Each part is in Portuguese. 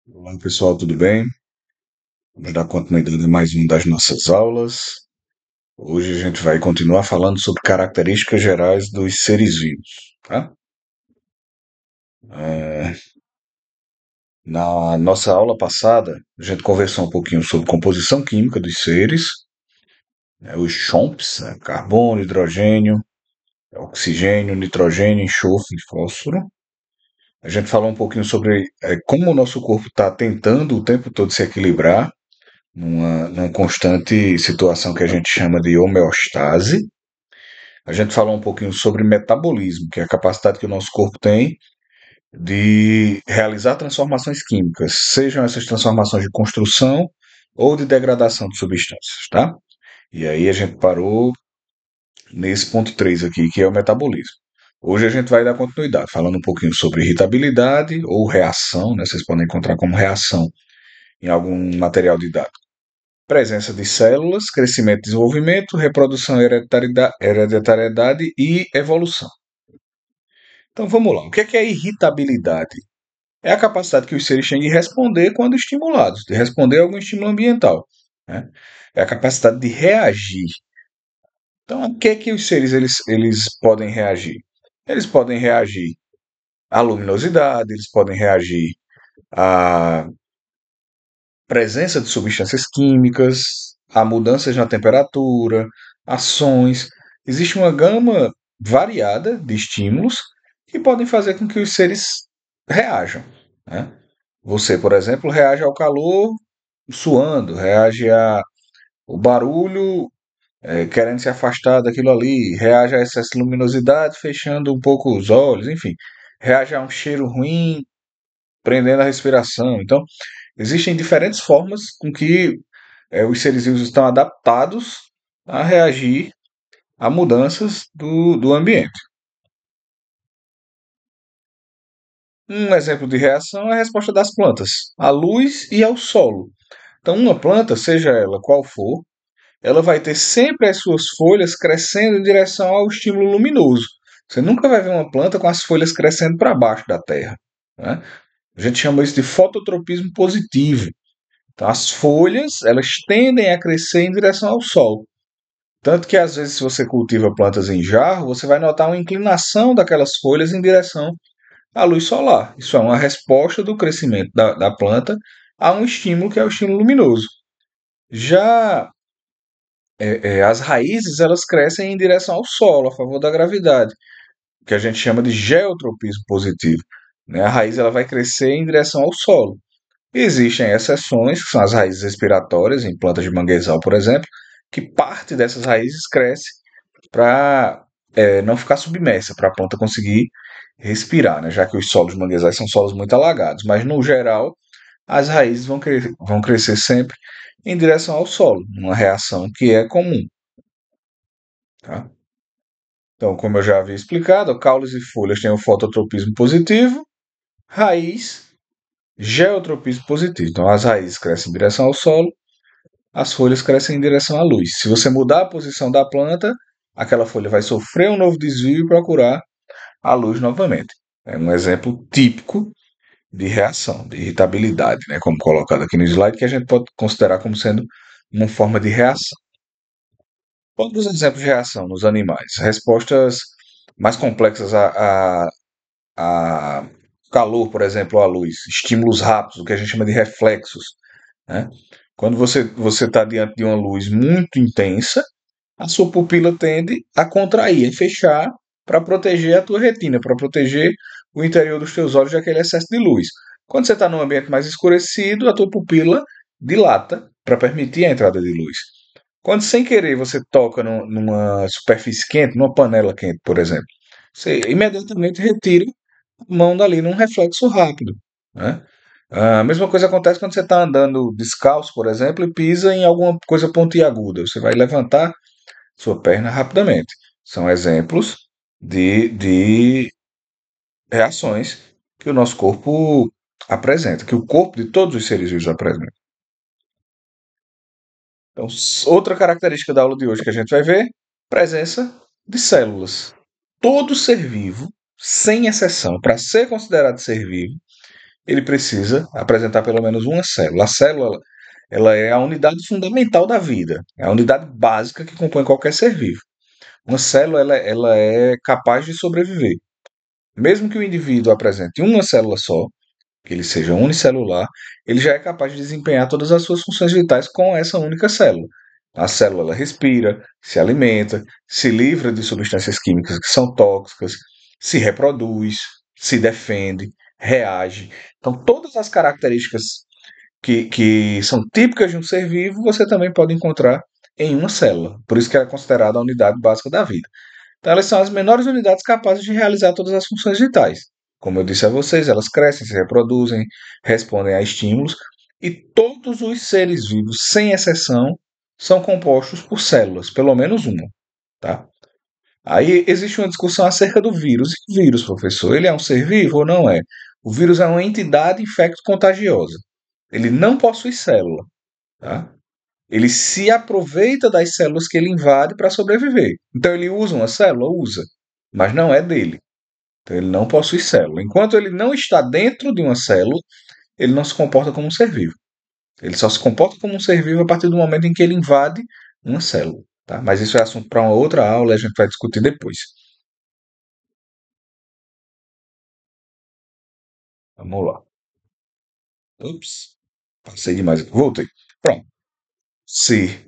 Olá pessoal, tudo bem? Vamos dar continuidade a mais uma das nossas aulas. Hoje a gente vai continuar falando sobre características gerais dos seres vivos, tá? É, Na nossa aula passada, a gente conversou um pouquinho sobre composição química dos seres, né, os CHOMPs, né, carbono, hidrogênio, oxigênio, nitrogênio, enxofre e fósforo. A gente falou um pouquinho sobre como o nosso corpo está tentando o tempo todo se equilibrar numa constante situação que a gente chama de homeostase. A gente falou um pouquinho sobre metabolismo, que é a capacidade que o nosso corpo tem de realizar transformações químicas, sejam essas transformações de construção ou de degradação de substâncias, tá? E aí a gente parou nesse ponto 3 aqui, que é o metabolismo. Hoje a gente vai dar continuidade, falando um pouquinho sobre irritabilidade ou reação, né? Vocês podem encontrar como reação em algum material didático. Presença de células, crescimento e desenvolvimento, reprodução, hereditariedade e evolução. Então vamos lá. O que é a irritabilidade? É a capacidade que os seres têm de responder quando estimulados, de responder a algum estímulo ambiental, né? É a capacidade de reagir. Então, a que os seres eles podem reagir? Eles podem reagir à luminosidade, eles podem reagir à presença de substâncias químicas, a mudanças na temperatura, ações. Existe uma gama variada de estímulos que podem fazer com que os seres reajam, né? Você, por exemplo, reage ao calor suando, reage ao barulho querendo se afastar daquilo ali, reage a excesso de luminosidade fechando um pouco os olhos, enfim, reage a um cheiro ruim prendendo a respiração. Então, existem diferentes formas com que os seres vivos estão adaptados a reagir a mudanças do ambiente. Um exemplo de reação é a resposta das plantas à luz e ao solo. Então, uma planta, seja ela qual for, ela vai ter sempre as suas folhas crescendo em direção ao estímulo luminoso. Você nunca vai ver uma planta com as folhas crescendo para baixo da terra, né? A gente chama isso de fototropismo positivo. Então, as folhas elas tendem a crescer em direção ao sol. Tanto que, às vezes, se você cultiva plantas em jarro, você vai notar uma inclinação daquelas folhas em direção à luz solar. Isso é uma resposta do crescimento da planta a um estímulo que é o estímulo luminoso. Já as raízes elas crescem em direção ao solo, a favor da gravidade, que a gente chama de geotropismo positivo, né? A raiz ela vai crescer em direção ao solo. Existem exceções, que são as raízes respiratórias, em plantas de manguezal, por exemplo, que parte dessas raízes cresce para não ficar submersa, para a planta conseguir respirar, né? Já que os solos de manguezais são solos muito alagados. Mas, no geral, as raízes vão crescer sempre em direção ao solo, uma reação que é comum. Tá? Então, como eu já havia explicado, caules e folhas têm o fototropismo positivo, raiz, geotropismo positivo. Então, as raízes crescem em direção ao solo, as folhas crescem em direção à luz. Se você mudar a posição da planta, aquela folha vai sofrer um novo desvio e procurar a luz novamente. É um exemplo típico de reação, de irritabilidade, né, como colocado aqui no slide, que a gente pode considerar como sendo uma forma de reação. Outros exemplos de reação nos animais. Respostas mais complexas a calor, por exemplo, ou à luz. Estímulos rápidos, o que a gente chama de reflexos, né? Quando você está diante de uma luz muito intensa, a sua pupila tende a contrair, a fechar para proteger a tua retina, para proteger o interior dos teus olhos daquele excesso de luz. Quando você está num ambiente mais escurecido, a tua pupila dilata para permitir a entrada de luz. Quando sem querer você toca numa superfície quente, numa panela quente, por exemplo, você imediatamente retira a mão dali num reflexo rápido, né? A mesma coisa acontece quando você está andando descalço, por exemplo, e pisa em alguma coisa pontiaguda. Você vai levantar sua perna rapidamente. São exemplos de reações que o nosso corpo apresenta, que o corpo de todos os seres vivos apresenta. Então, outra característica da aula de hoje que a gente vai ver, presença de células. Todo ser vivo, sem exceção, para ser considerado ser vivo, ele precisa apresentar pelo menos uma célula. A célula, ela é a unidade fundamental da vida, é a unidade básica que compõe qualquer ser vivo. Uma célula, ela é capaz de sobreviver. Mesmo que o indivíduo apresente uma célula só, que ele seja unicelular, ele já é capaz de desempenhar todas as suas funções vitais com essa única célula. A célula ela respira, se alimenta, se livra de substâncias químicas que são tóxicas, se reproduz, se defende, reage. Então, todas as características que são típicas de um ser vivo, você também pode encontrar em uma célula. Por isso que é considerada a unidade básica da vida. Então, elas são as menores unidades capazes de realizar todas as funções vitais. Como eu disse a vocês, elas crescem, se reproduzem, respondem a estímulos, e todos os seres vivos, sem exceção, são compostos por células, pelo menos uma. Tá? Aí existe uma discussão acerca do vírus. E o vírus, professor, ele é um ser vivo ou não é? O vírus é uma entidade infecto-contagiosa. Ele não possui célula. Tá? Ele se aproveita das células que ele invade para sobreviver. Então ele usa uma célula? Usa. Mas não é dele. Então ele não possui célula. Enquanto ele não está dentro de uma célula, ele não se comporta como um ser vivo. Ele só se comporta como um ser vivo a partir do momento em que ele invade uma célula. Tá? Mas isso é assunto para uma outra aula e a gente vai discutir depois. Vamos lá. Ups. Passei demais. Voltei. Pronto. Se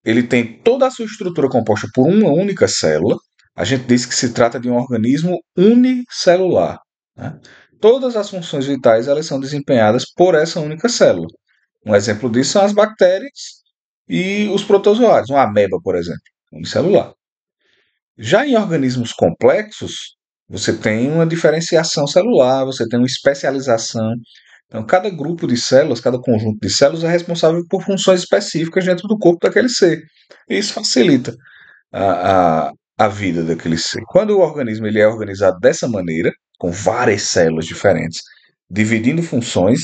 ele tem toda a sua estrutura composta por uma única célula, a gente diz que se trata de um organismo unicelular. Né? Todas as funções vitais elas são desempenhadas por essa única célula. Um exemplo disso são as bactérias e os protozoários, uma ameba, por exemplo, unicelular. Já em organismos complexos, você tem uma diferenciação celular, você tem uma especialização. Então, cada grupo de células, cada conjunto de células é responsável por funções específicas dentro do corpo daquele ser. E isso facilita a vida daquele ser. Quando o organismo ele é organizado dessa maneira, com várias células diferentes, dividindo funções,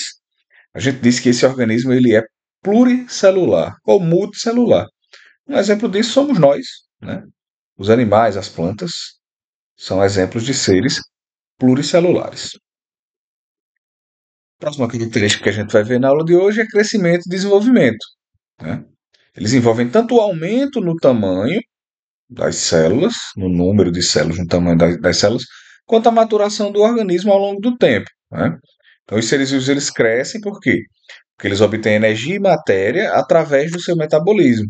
a gente diz que esse organismo ele é pluricelular ou multicelular. Um exemplo disso somos nós, né? Os animais, as plantas, são exemplos de seres pluricelulares. A próxima característica que a gente vai ver na aula de hoje é crescimento e desenvolvimento. Né? Eles envolvem tanto o aumento no tamanho das células, no número de células, no tamanho das células, quanto a maturação do organismo ao longo do tempo. Né? Então, os seres vivos eles crescem por quê? Porque eles obtêm energia e matéria através do seu metabolismo.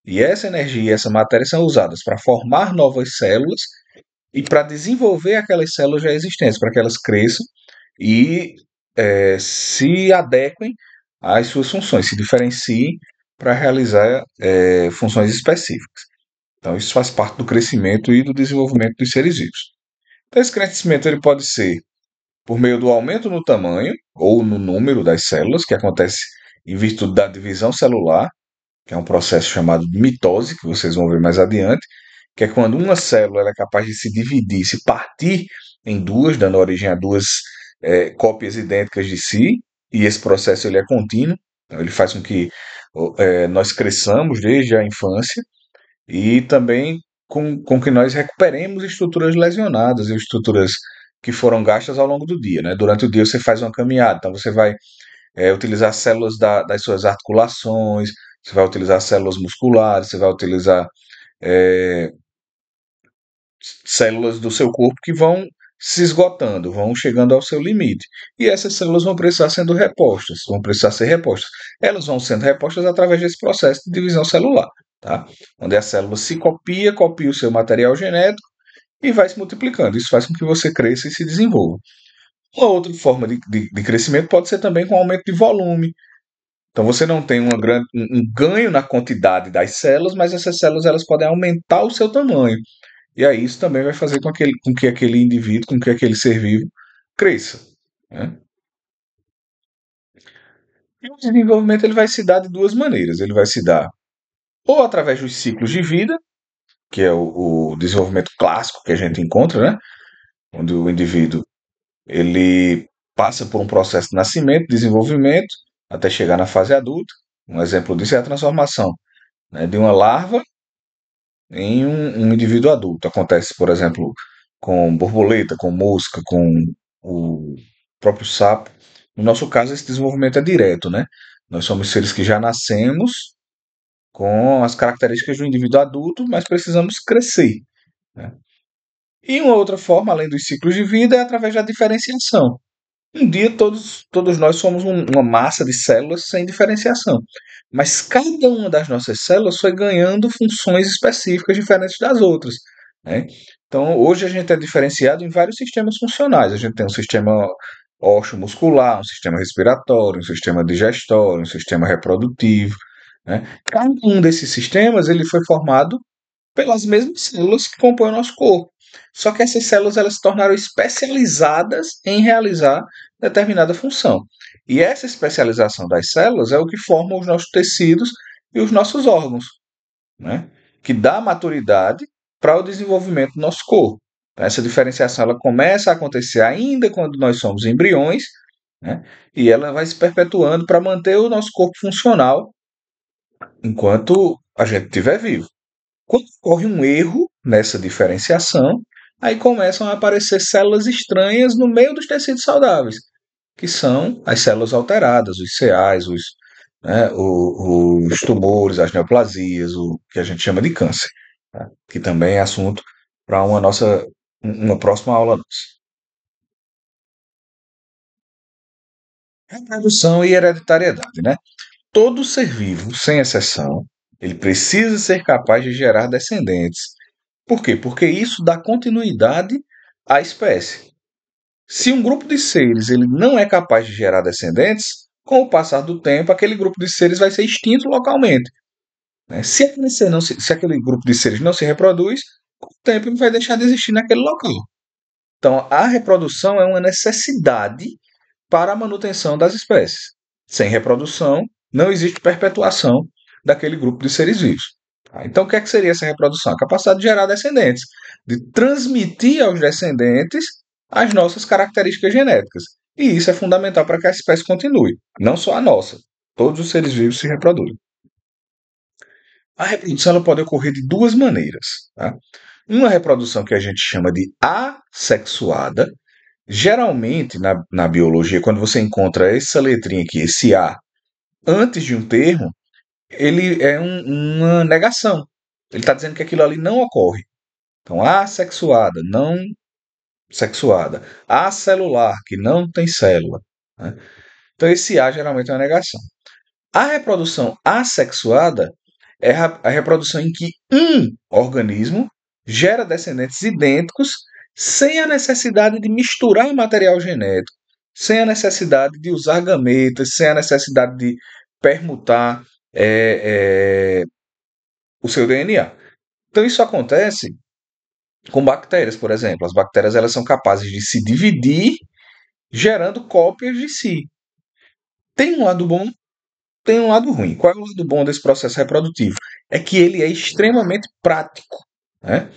E essa energia e essa matéria são usadas para formar novas células e para desenvolver aquelas células já existentes, para que elas cresçam e se adequem às suas funções, se diferenciem para realizar funções específicas. Então, isso faz parte do crescimento e do desenvolvimento dos seres vivos. Então, esse crescimento ele pode ser por meio do aumento no tamanho ou no número das células, que acontece em virtude da divisão celular, que é um processo chamado de mitose, que vocês vão ver mais adiante, que é quando uma célula ela é capaz de se dividir, se partir em duas, dando origem a duas cópias idênticas de si, e esse processo ele é contínuo, então ele faz com que nós cresçamos desde a infância e também com que nós recuperemos estruturas lesionadas e estruturas que foram gastas ao longo do dia. Né? Durante o dia você faz uma caminhada, então você vai utilizar células das suas articulações, você vai utilizar células musculares, você vai utilizar é, células do seu corpo que vão se esgotando, vão chegando ao seu limite. E essas células vão precisar sendo repostas, vão precisar ser repostas. Elas vão sendo repostas através desse processo de divisão celular, tá? Onde a célula se copia o seu material genético e vai se multiplicando. Isso faz com que você cresça e se desenvolva. Uma outra forma de crescimento pode ser também com aumento de volume. Então você não tem um ganho na quantidade das células, mas essas células elas podem aumentar o seu tamanho. E aí isso também vai fazer com que aquele indivíduo, com que aquele ser vivo cresça. Né? E o desenvolvimento ele vai se dar de duas maneiras. Ele vai se dar ou através dos ciclos de vida, que é o desenvolvimento clássico que a gente encontra, né? Onde o indivíduo ele passa por um processo de nascimento, desenvolvimento, até chegar na fase adulta. Um exemplo disso é a transformação, né, de uma larva em um indivíduo adulto. Acontece, por exemplo, com borboleta, com mosca, com o próprio sapo. No nosso caso, esse desenvolvimento é direto, né? Nós somos seres que já nascemos com as características do indivíduo adulto, mas precisamos crescer, né? E uma outra forma, além dos ciclos de vida, é através da diferenciação. Um dia todos nós somos uma massa de células sem diferenciação. Mas cada uma das nossas células foi ganhando funções específicas diferentes das outras, né? Então, hoje a gente é diferenciado em vários sistemas funcionais. A gente tem um sistema ósseo-muscular, um sistema respiratório, um sistema digestório, um sistema reprodutivo, né? Cada um desses sistemas ele foi formado pelas mesmas células que compõem o nosso corpo. Só que essas células elas se tornaram especializadas em realizar determinada função. E essa especialização das células é o que forma os nossos tecidos e os nossos órgãos, né? Que dá maturidade para o desenvolvimento do nosso corpo. Essa diferenciação ela começa a acontecer ainda quando nós somos embriões, né? E ela vai se perpetuando para manter o nosso corpo funcional enquanto a gente estiver vivo. Quando ocorre um erro nessa diferenciação, aí começam a aparecer células estranhas no meio dos tecidos saudáveis, que são as células alteradas, os CAs, né, os tumores, as neoplasias, o que a gente chama de câncer, tá? Que também é assunto para uma próxima aula nossa. Reprodução e hereditariedade, né? Todo ser vivo, sem exceção, ele precisa ser capaz de gerar descendentes. Por quê? Porque isso dá continuidade à espécie. Se um grupo de seres ele não é capaz de gerar descendentes, com o passar do tempo, aquele grupo de seres vai ser extinto localmente, né? Se aquele grupo de seres não se reproduz, com o tempo ele vai deixar de existir naquele local. Então, a reprodução é uma necessidade para a manutenção das espécies. Sem reprodução, não existe perpetuação daquele grupo de seres vivos. Tá? Então, o que é que seria essa reprodução? A capacidade de gerar descendentes, de transmitir aos descendentes as nossas características genéticas. E isso é fundamental para que a espécie continue, não só a nossa. Todos os seres vivos se reproduzem. A reprodução ela pode ocorrer de duas maneiras. Tá? Uma reprodução que a gente chama de assexuada. Geralmente, na biologia, quando você encontra essa letrinha aqui, esse A, antes de um termo, ele é uma negação. Ele está dizendo que aquilo ali não ocorre. Então, assexuada, não sexuada. Acelular, que não tem célula, né? Então, esse A geralmente é uma negação. A reprodução assexuada é a reprodução em que um organismo gera descendentes idênticos sem a necessidade de misturar material genético, sem a necessidade de usar gametas, sem a necessidade de permutar o seu DNA. Então isso acontece com bactérias, por exemplo. As bactérias elas são capazes de se dividir, gerando cópias de si. Tem um lado bom, tem um lado ruim. Qual é o lado bom desse processo reprodutivo? É que ele é extremamente prático, né?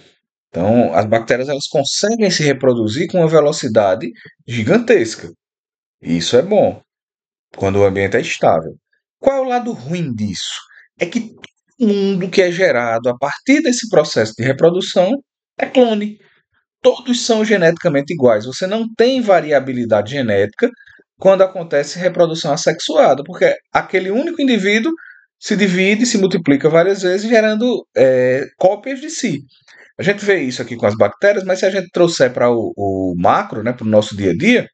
Então, as bactérias elas conseguem se reproduzir com uma velocidade gigantesca. E isso é bom quando o ambiente é estável. Qual é o lado ruim disso? É que todo mundo que é gerado a partir desse processo de reprodução é clone. Todos são geneticamente iguais. Você não tem variabilidade genética quando acontece reprodução assexuada, porque aquele único indivíduo se divide, se multiplica várias vezes, gerando cópias de si. A gente vê isso aqui com as bactérias, mas se a gente trouxer para o macro, né, para o nosso dia a dia,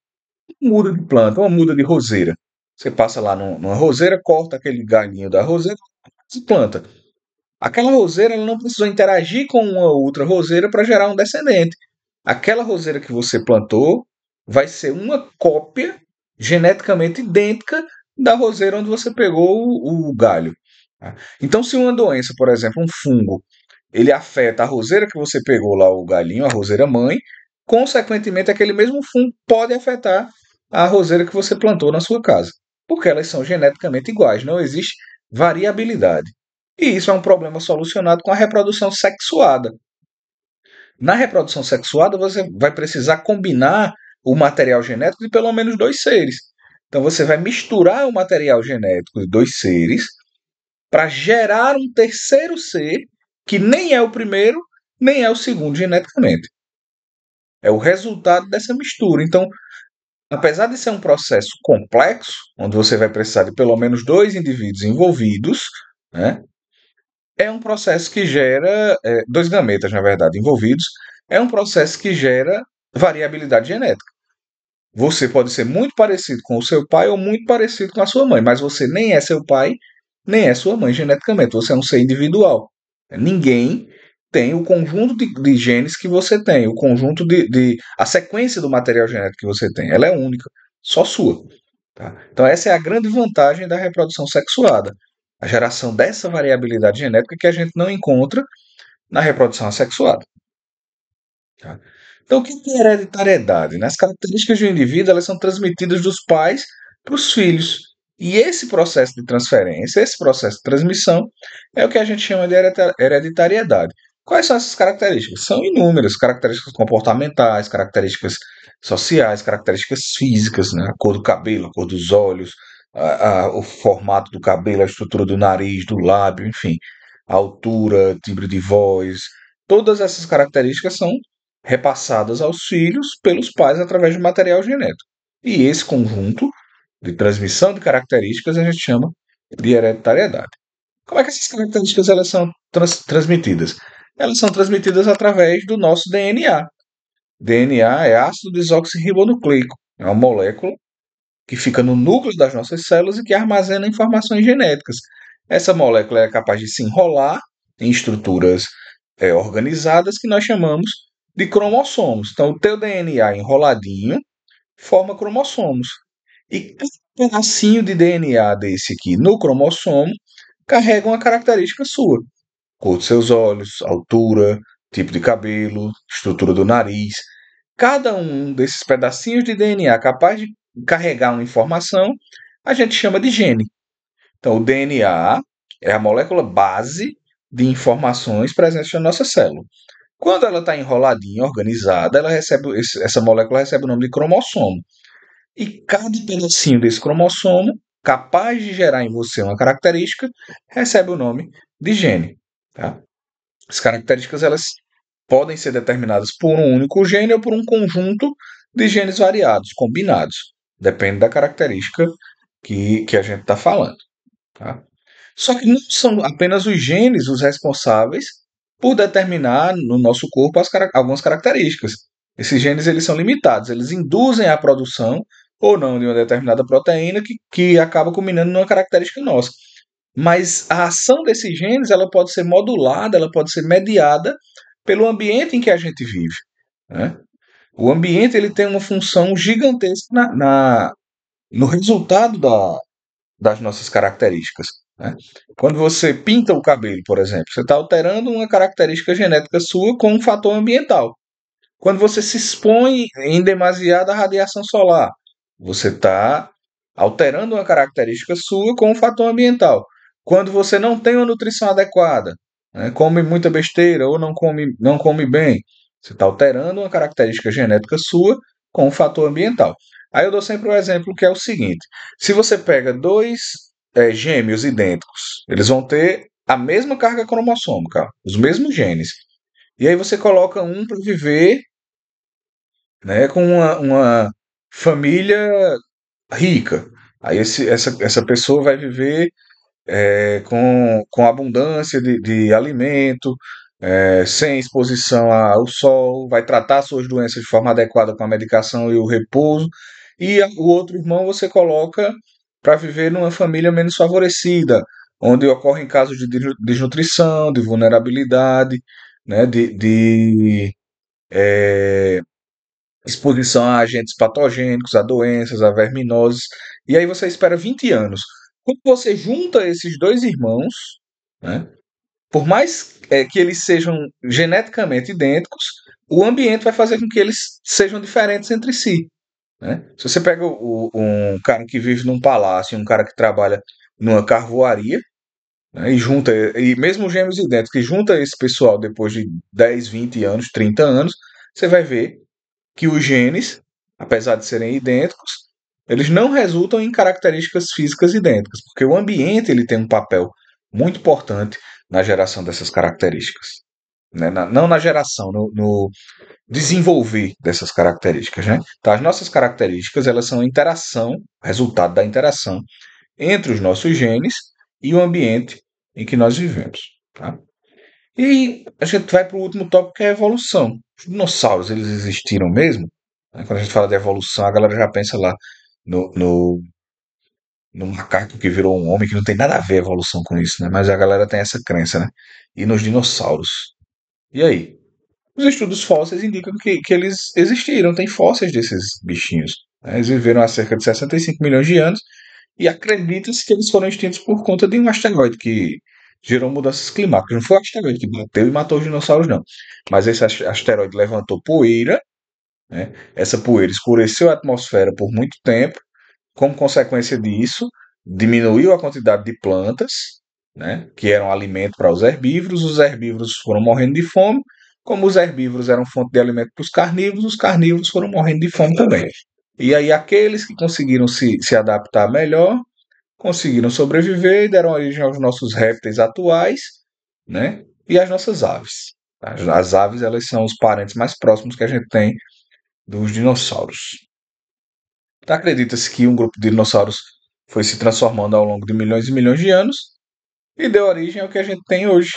muda de planta, uma muda de roseira. Você passa lá numa roseira, corta aquele galhinho da roseira e planta. Aquela roseira ela não precisou interagir com uma outra roseira para gerar um descendente. Aquela roseira que você plantou vai ser uma cópia geneticamente idêntica da roseira onde você pegou o galho. Tá? Então, se uma doença, por exemplo, um fungo, ele afeta a roseira que você pegou lá, o galinho, a roseira mãe, consequentemente, aquele mesmo fungo pode afetar a roseira que você plantou na sua casa, porque elas são geneticamente iguais, não existe variabilidade. E isso é um problema solucionado com a reprodução sexuada. Na reprodução sexuada, você vai precisar combinar o material genético de pelo menos dois seres. Então, você vai misturar o material genético de dois seres para gerar um terceiro ser que nem é o primeiro, nem é o segundo geneticamente. É o resultado dessa mistura. Então, apesar de ser um processo complexo, onde você vai precisar de pelo menos dois indivíduos envolvidos, né, é um processo que gera, dois gametas, na verdade, envolvidos, é um processo que gera variabilidade genética. Você pode ser muito parecido com o seu pai ou muito parecido com a sua mãe, mas você nem é seu pai, nem é sua mãe geneticamente. Você é um ser individual. Ninguém tem o conjunto de genes que você tem, o conjunto a sequência do material genético que você tem. Ela é única, só sua. Tá? Então, essa é a grande vantagem da reprodução sexuada. A geração dessa variabilidade genética que a gente não encontra na reprodução assexuada. Tá? Então, o que é hereditariedade? Né? As características de um indivíduo elas são transmitidas dos pais para os filhos. E esse processo de transferência, esse processo de transmissão, é o que a gente chama de hereditariedade. Quais são essas características? São inúmeras, características comportamentais, características sociais, características físicas, né? A cor do cabelo, a cor dos olhos, o formato do cabelo, a estrutura do nariz, do lábio, enfim, a altura, timbre de voz. Todas essas características são repassadas aos filhos pelos pais através de material genético. E esse conjunto de transmissão de características a gente chama de hereditariedade. Como é que essas características elas são transmitidas? Elas são transmitidas através do nosso DNA. DNA é ácido desoxirribonucleico. É uma molécula que fica no núcleo das nossas células e que armazena informações genéticas. Essa molécula é capaz de se enrolar em estruturas organizadas que nós chamamos de cromossomos. Então, o teu DNA enroladinho forma cromossomos. E cada pedacinho de DNA desse aqui no cromossomo carrega uma característica sua. Cor dos seus olhos, altura, tipo de cabelo, estrutura do nariz. Cada um desses pedacinhos de DNA capaz de carregar uma informação, a gente chama de gene. Então, o DNA é a molécula base de informações presentes na nossa célula. Quando ela está enroladinha, organizada, essa molécula recebe o nome de cromossomo. E cada pedacinho desse cromossomo, capaz de gerar em você uma característica, recebe o nome de gene. Tá? As características elas podem ser determinadas por um único gene ou por um conjunto de genes variados, combinados. Depende da característica que a gente está falando. Tá? Só que não são apenas os genes os responsáveis por determinar no nosso corpo algumas características. Esses genes eles são limitados, eles induzem a produção ou não de uma determinada proteína que acaba culminando numa característica nossa. Mas a ação desses genes ela pode ser modulada, ela pode ser mediada pelo ambiente em que a gente vive. Né? O ambiente ele tem uma função gigantesca no resultado das nossas características. Né? Quando você pinta o cabelo, por exemplo, você está alterando uma característica genética sua com um fator ambiental. Quando você se expõe em demasiada radiação solar, você está alterando uma característica sua com um fator ambiental. Quando você não tem uma nutrição adequada, né, come muita besteira ou não come bem, você está alterando uma característica genética sua com um fator ambiental. Aí eu dou sempre o exemplo que é o seguinte: se você pega dois gêmeos idênticos, eles vão ter a mesma carga cromossômica, os mesmos genes. E aí você coloca um para viver, né, com uma família rica. Aí essa pessoa vai viver com abundância de alimento, sem exposição ao sol, vai tratar suas doenças de forma adequada com a medicação e o repouso. E o outro irmão você coloca para viver numa família menos favorecida, onde ocorrem casos de desnutrição, de vulnerabilidade, né, exposição a agentes patogênicos, a doenças, a verminoses. E aí você espera 20 anos. Quando você junta esses dois irmãos, né, por mais que eles sejam geneticamente idênticos, o ambiente vai fazer com que eles sejam diferentes entre si. Né? Se você pega um cara que vive num palácio e um cara que trabalha numa carvoaria, né, e mesmo gêmeos idênticos, e junta esse pessoal depois de 10, 20 anos, 30 anos, você vai ver que os genes, apesar de serem idênticos, eles não resultam em características físicas idênticas, porque o ambiente ele tem um papel muito importante na geração dessas características. né? Não na geração, no desenvolver dessas características, né? Então, as nossas características, elas são a interação, resultado da interação entre os nossos genes e o ambiente em que nós vivemos, tá? E a gente vai para o último tópico, que é a evolução. Os dinossauros, eles existiram mesmo? Quando a gente fala de evolução, a galera já pensa lá no, no, no macaco que virou um homem, que não tem nada a ver a evolução com isso, né? Mas a galera tem essa crença, né? E nos dinossauros. E aí? Os estudos fósseis indicam que eles existiram, tem fósseis desses bichinhos, né? Eles viveram há cerca de 65 milhões de anos e acredita-se que eles foram extintos por conta de um asteroide que gerou mudanças climáticas. Não foi o asteroide que bateu e matou os dinossauros, não. Mas esse asteroide levantou poeira, né? Essa poeira escureceu a atmosfera por muito tempo. Como consequência disso, diminuiu a quantidade de plantas, né, que eram alimento para os herbívoros foram morrendo de fome. Como os herbívoros eram fonte de alimento para os carnívoros foram morrendo de fome também. E aí aqueles que conseguiram se adaptar melhor, conseguiram sobreviver e deram origem aos nossos répteis atuais, né, e às nossas aves. As aves, elas são os parentes mais próximos que a gente tem dos dinossauros. Acredita-se que um grupo de dinossauros foi se transformando ao longo de milhões e milhões de anos e deu origem ao que a gente tem hoje,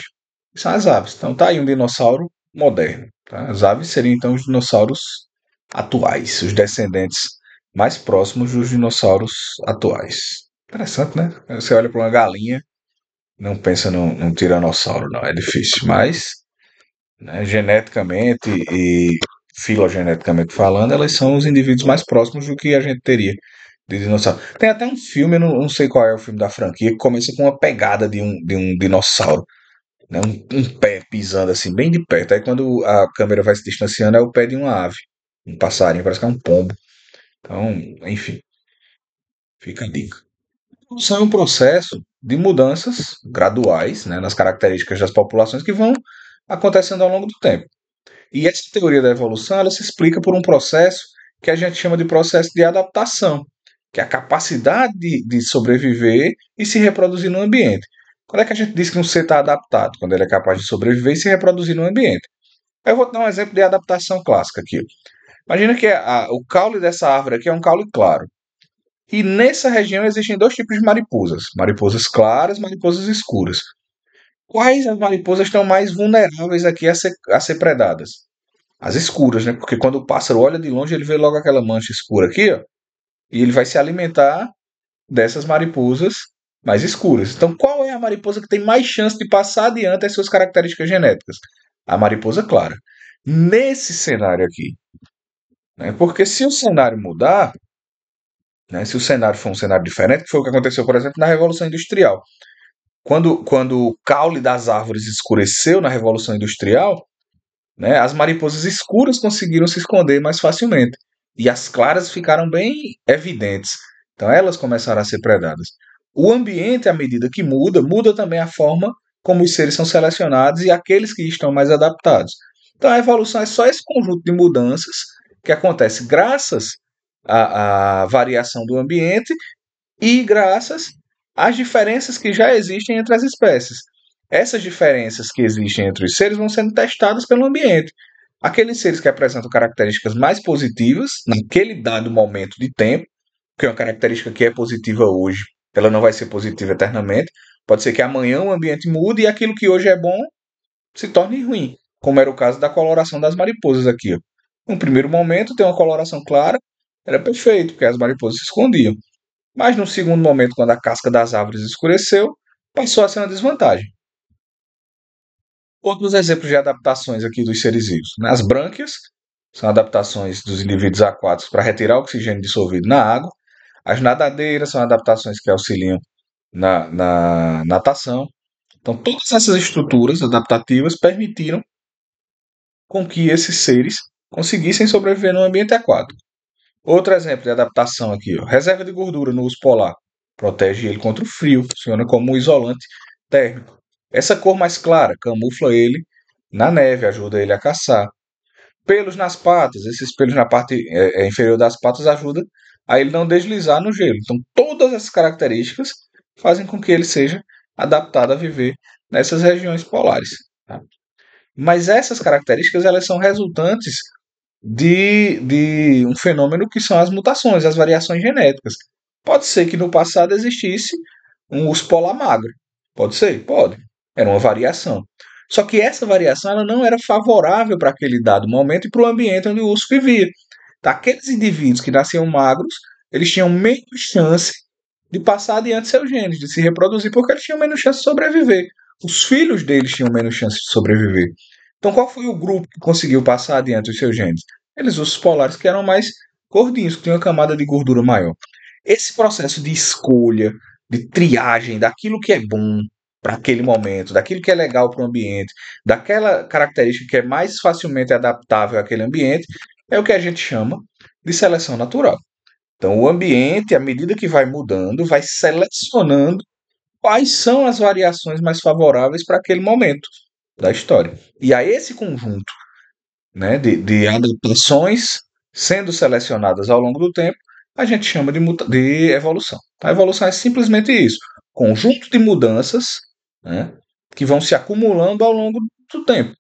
que são as aves. Então tá aí um dinossauro moderno. Tá? As aves seriam então os dinossauros atuais, os descendentes mais próximos dos dinossauros atuais. Interessante, né? Você olha para uma galinha, não pensa num tiranossauro, não. É difícil, mas, né, geneticamente e filogeneticamente falando, elas são os indivíduos mais próximos do que a gente teria de dinossauro. Tem até um filme, eu não sei qual é o filme da franquia, que começa com uma pegada de um dinossauro, né? Um pé pisando assim, bem de perto. Aí quando a câmera vai se distanciando, é o pé de uma ave, um passarinho, parece que é um pombo. Então, enfim, fica a dica. Isso é um processo de mudanças graduais, né, nas características das populações que vão acontecendo ao longo do tempo. E essa teoria da evolução, ela se explica por um processo que a gente chama de processo de adaptação, que é a capacidade de sobreviver e se reproduzir no ambiente. Quando é que a gente diz que um ser está adaptado? Quando ele é capaz de sobreviver e se reproduzir no ambiente. Eu vou dar um exemplo de adaptação clássica aqui. Imagina que o caule dessa árvore aqui é um caule claro. E nessa região existem dois tipos de mariposas: mariposas claras, mariposas escuras. Quais as mariposas estão mais vulneráveis aqui a ser predadas? As escuras, né? Porque quando o pássaro olha de longe, ele vê logo aquela mancha escura aqui, ó, e ele vai se alimentar dessas mariposas mais escuras. Então, qual é a mariposa que tem mais chance de passar adiante as suas características genéticas? A mariposa clara. Nesse cenário aqui, né? Porque se o cenário mudar, né? Se o cenário for um cenário diferente, que foi o que aconteceu, por exemplo, na Revolução Industrial. Quando o caule das árvores escureceu na Revolução Industrial, né, as mariposas escuras conseguiram se esconder mais facilmente. E as claras ficaram bem evidentes. Então elas começaram a ser predadas. O ambiente, à medida que muda, muda também a forma como os seres são selecionados e aqueles que estão mais adaptados. Então a evolução é só esse conjunto de mudanças que acontece graças à variação do ambiente e graças às diferenças que já existem entre as espécies. Essas diferenças que existem entre os seres vão sendo testadas pelo ambiente. Aqueles seres que apresentam características mais positivas naquele dado momento de tempo, que é uma característica que é positiva hoje, ela não vai ser positiva eternamente. Pode ser que amanhã o ambiente mude e aquilo que hoje é bom se torne ruim, como era o caso da coloração das mariposas aqui. Ó. No primeiro momento tem uma coloração clara, era perfeito, porque as mariposas se escondiam. Mas no segundo momento, quando a casca das árvores escureceu, passou a ser uma desvantagem. Outros exemplos de adaptações aqui dos seres vivos. As brânquias são adaptações dos indivíduos aquáticos para retirar o oxigênio dissolvido na água. As nadadeiras são adaptações que auxiliam na natação. Então, todas essas estruturas adaptativas permitiram com que esses seres conseguissem sobreviver no ambiente aquático. Outro exemplo de adaptação aqui, ó, reserva de gordura no urso polar. Protege ele contra o frio, funciona como um isolante térmico. Essa cor mais clara camufla ele na neve, ajuda ele a caçar. Pelos nas patas, esses pelos na parte inferior das patas ajudam a ele não deslizar no gelo. Então, todas essas características fazem com que ele seja adaptado a viver nessas regiões polares. Tá? Mas essas características elas são resultantes de um fenômeno que são as mutações, as variações genéticas. Pode ser que no passado existisse um urso polar magro. Pode ser? Pode. Era uma variação. Só que essa variação ela não era favorável para aquele dado momento e para o ambiente onde o urso vivia. Tá? Aqueles indivíduos que nasciam magros, eles tinham menos chance de passar adiante seus genes, de se reproduzir, porque eles tinham menos chance de sobreviver. Os filhos deles tinham menos chance de sobreviver. Então, qual foi o grupo que conseguiu passar adiante os seus genes? Eles, os polares, que eram mais gordinhos, que tinham uma camada de gordura maior. Esse processo de escolha, de triagem daquilo que é bom para aquele momento, daquilo que é legal para o ambiente, daquela característica que é mais facilmente adaptável àquele ambiente, é o que a gente chama de seleção natural. Então, o ambiente, à medida que vai mudando, vai selecionando quais são as variações mais favoráveis para aquele momento da história. E a esse conjunto, né, de adaptações sendo selecionadas ao longo do tempo, a gente chama de evolução. A evolução é simplesmente isso: conjunto de mudanças, né, que vão se acumulando ao longo do tempo.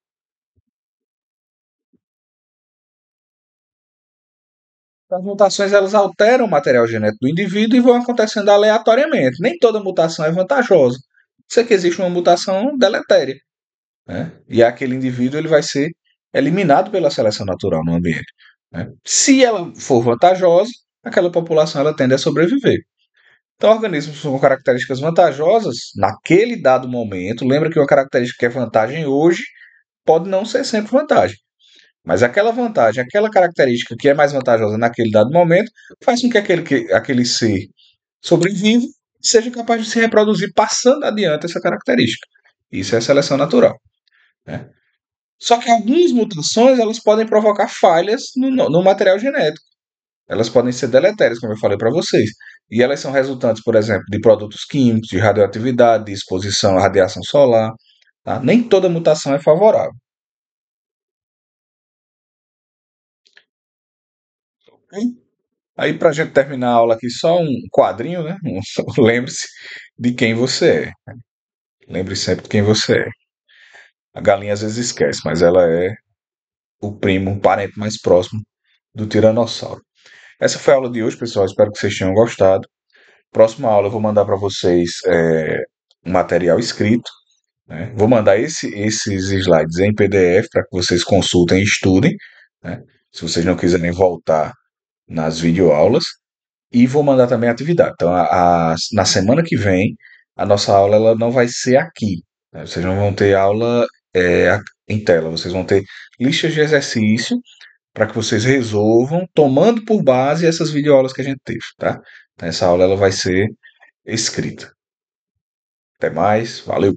As mutações elas alteram o material genético do indivíduo e vão acontecendo aleatoriamente. Nem toda mutação é vantajosa. Sei que existe uma mutação deletéria, né? E aquele indivíduo ele vai ser eliminado pela seleção natural no ambiente, né? Se ela for vantajosa, aquela população ela tende a sobreviver. Então, organismos com características vantajosas naquele dado momento, lembra que uma característica que é vantagem hoje pode não ser sempre vantagem. Mas aquela vantagem, aquela característica que é mais vantajosa naquele dado momento, faz com que aquele ser sobreviva e seja capaz de se reproduzir passando adiante essa característica. Isso é seleção natural, né? Só que algumas mutações elas podem provocar falhas no material genético. Elas podem ser deletérias, como eu falei para vocês. E elas são resultantes, por exemplo, de produtos químicos, de radioatividade, de exposição à radiação solar. Tá? Nem toda mutação é favorável. Aí, para a gente terminar a aula aqui, só um quadrinho, né? Lembre-se de quem você é. Lembre sempre de quem você é. A galinha às vezes esquece, mas ela é o primo, um parente mais próximo do tiranossauro. Essa foi a aula de hoje, pessoal. Espero que vocês tenham gostado. Próxima aula eu vou mandar para vocês um material escrito, né? Vou mandar esses slides em PDF para que vocês consultem e estudem, né? Se vocês não quiserem voltar nas videoaulas. E vou mandar também a atividade. Então, na semana que vem, a nossa aula ela não vai ser aqui, né? Vocês não vão ter aula em tela, vocês vão ter listas de exercício para que vocês resolvam, tomando por base essas videoaulas que a gente teve, tá? Então, essa aula ela vai ser escrita. Até mais, valeu!